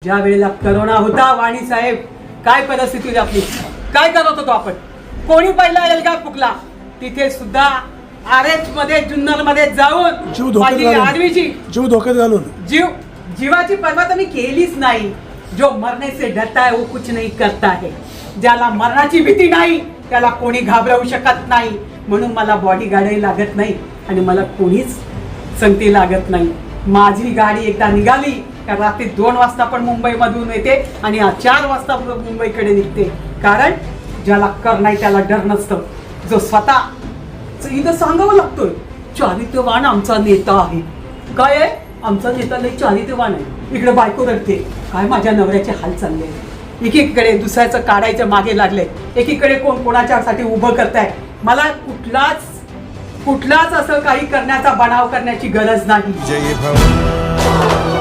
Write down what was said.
ज्या वेळेला करोना होता वाणी साहेब, काय परिस्थिती होती आपली, काय करत होतो आपण? कोणी पहिला एल्गार फुकला तिथे सुद्धा आरएच मध्ये जुन्नर मध्ये जाऊन माझी आर्मीची जीव धोक्यात घालून जीवाची पर्वा तर मी केलीच नाही. जो मरने से डरता है वो कुछ नहीं करता है. ज्याला मरणाची भीती नाही त्याला कोणी घाबरवू शकत नाही. म्हणून मला बॉडीगार्डही लागत नाही आणि मला कोणीच संगती लागत नाही. माझी गाडी एकदा निघाली का रात्री 2 वाजता पण मुंबईमधून येते आणि 4 वाजता मुंबईकडे निघते. कारण ज्याला कर नाही त्याला डर नसतं. जो स्वतः इथं सांगावं लागतोय चारित्र्यवान आमचा नेता आहे. काय आहे? आमचा नेता लई चारित्र्यवान आहे. इकडे बायको रडते, काय माझ्या नवऱ्याचे हाल चालले. एकीकडे दुसऱ्याचं काढायचं मागे लागले, एकीकडे कोण कोणाच्यासाठी उभं करताय. मला कुठलाच असं काही करण्याचा बनाव करण्याची गरज नाही. जय भव